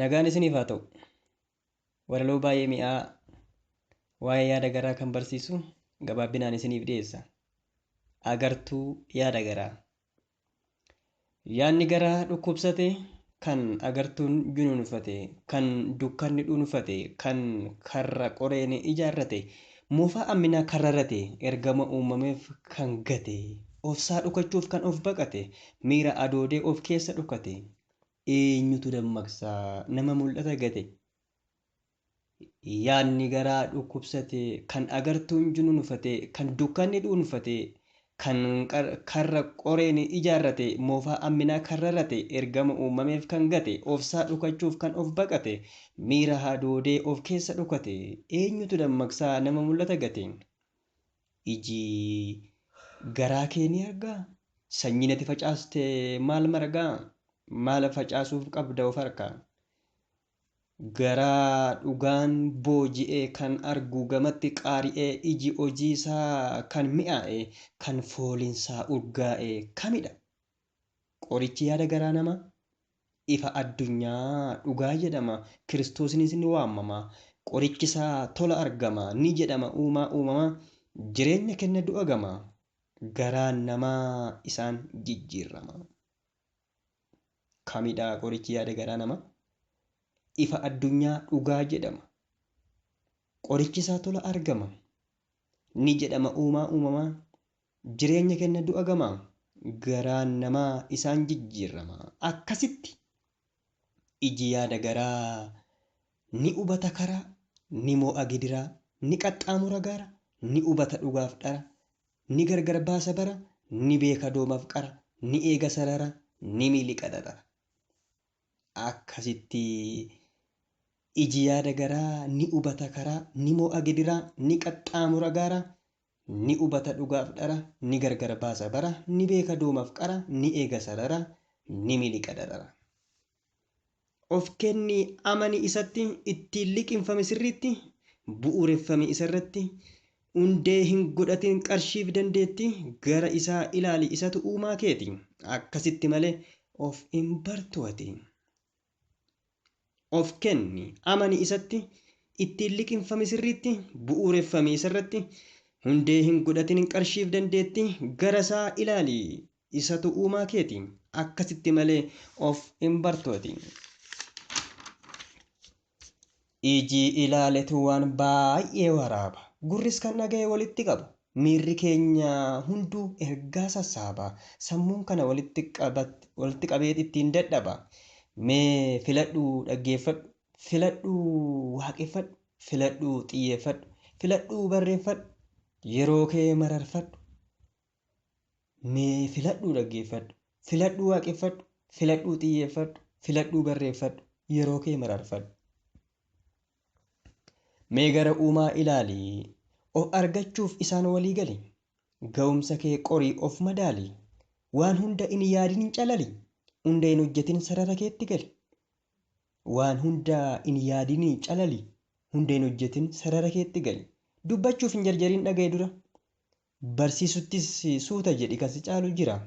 Nagaan isiniif haa ta'u. Walaloo baay'ee mi'aa waa'ee yaada garaa kan barsiisu gabaabbinaan isiniif dhiyeessa. Agartuu yaada garaa. Yaadni garaa dhukkubsate, kan agartuun junuunfate, kan dukkanni dhuunfate, kan karra qoreen ijaarrate, moofaa amminaa karrarate, ergama uumameef kan gate, ofsaa dhukachuuf kan of baqate, miira adoodee of keessa dhokate, eenyutu dammaqsaa nama mul'ata gate. Yaadni garaa dhukkubsate, kan agartuun junuunfate, kan dukkanni dhuunfate, kan karra qoreen ijaarrate, moofaa amminaa karrarate, ergama uumameef kan gate, ofsaa dhukachuuf kan of baqate, miira hadoodee of keessa dhokate, eenyutu dammaqsaa nama mul'ata gate. Iji garaa kee ni argaa? Sanyii ati facaaste maal margaa? Maal facaasuuf qabda of harkaa? Garaa dhugaan booji'ee kan argu gamatti qaari'ee, iji hojii isaa kan mi'aa'e, kan fooliinsaa urgaa'e kamidha? Qorichi yaada garaa namaa? Ifa addunyaa dhugaa jedhama, Kiristoosnis ni waamama. Qorichi isaa tola argama, ni jedhama uumaa uumamaa, jireenya kenna du'a gama. Garaan namaa isaan jijjiirama. Kamidha qorichi yaada garaa namaa? Ifa addunyaa dhugaa jedhama. Qorichi isaa tola argama. Ni jedhama uumaa uumamaa. Jireenya kenna du'a gama. Garaan namaa isaan jijjiirama. Akkasitti iji yaada garaa ni hubata karaa, ni mo'a gidiraa, ni qaxxaamura gaara, ni hubata dhugaaf dhara, ni gargar baasa bara, ni beeka doomaaf qara, ni eega sarara, ni miliqa xaxara. Akkasitti iji yaada garaa ni hubata karaa, ni mo'a gidiraa, ni qaxxaamura gaara, ni hubata dhugaaf dhara, ni gargar baasa bara, ni beeka doomaaf qara, ni eega sarara, ni miliqa xaxara. Of kenni amani isatti, ittiin liqinfame sirriitti, bu'uureffame isarratti, hundee hin godhatin qarshiif dandeetti, gara isaa ilaali isatu uumaa keeti. Akkasitti malee of hin bartu ati. Of kenni amani isatti, ittiin liqinfame sirriitti, bu'uureffame isarratti, hundee hin godhatin qarshiif dandeetti, gara isaa ilaali isatu uumaa keeti. Akkasitti malee of hin bartu ati. Iji ilaaletu waan baay'ee waraaba, gurris kan dhaga'e walitti qaba, miirri keenya hunduu ergaa sassaaba, sammuun kana walitti qabee ittiin dadhaba. Mee filadhuu dhaggeeffadhu, filadhuu waaqeffadhu, filadhuu xiyyeeffadhu, filadhuu barreeffadhu, yeroo kee mararfadhu. Mee filadhuu dhaggeeffadhu, filadhuu waaqeffadhu, filadhuu xiyyeeffadhu, filadhuu barreeffadhu, yeroo kee mararfadhu. Mee gara uumaa ilaali, of argachuuf isaan walii gali, ga'umsa kee qorii of madaali, waan hunda hin yaadin hin calali, hunda hin hojjetin sarara keetti gali. Waan hunda hin yaadin hin calali, hunda hin hojjetin sarara keetti gali. Dubbachuuf hin jarjarin dhaga'e dura, barsiisuttis suuta jedhi kan si caalu jira.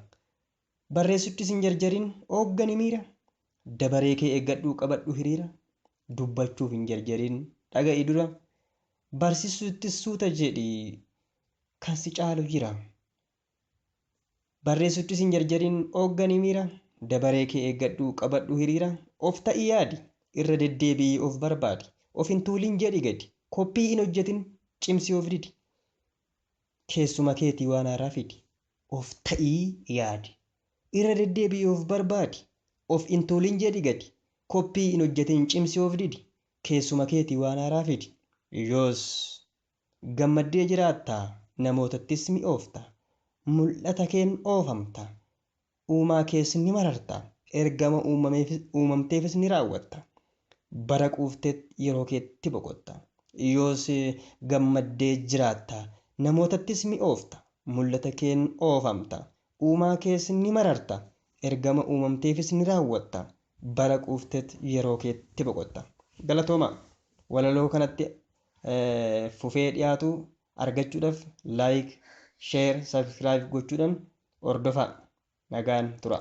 Barreessuttis hin jarjarin hooggani miira, dabaree kee eeggadhuu qabadhu hiriira. Dubbachuuf hin jarjarin dhaga'i dura, barsiisuttis suuta jedhi kan si caalu jira. Barreessuttis hin jarjarin hooggani miira, dabaree kee eeggadhuu qabadhu hiriira. Of ta'i yaadi, irra deddeebi'i of barbaadi, of hin tuulin jedhi gadi, koppii hin hojjetin cimsi of didi. Keessuma keetii waan haaraa fidi, of ta'ii yaadi, irra deddeebi'i of barbaadi, of hin tuulin jedhi gadi, koppii hin hojjetin cimsi of didi. Keessuma keetii waan haaraa fidi. Yoos gammaddee jiraatta, namootattis mi'oofta, mul'ata keen oofamta, uumaa kees ni mararta, ergama uumamteefis ni raawwatta, bara quufteet yeroo keetti boqotta. Yoos gammaddee jiraatta, namootattis mi'oofta, mul'ata keen oofamta, uumaa kees ni mararta, ergama uumamteefis ni raawwatta, bara quufteet yeroo keetti boqotta. Galatooma walaloo kanatti fufee dhiyaatu argachuudhaaf laayik, sheer, sabskiraayib gochuudhaan hordofaa. Nagaan tura.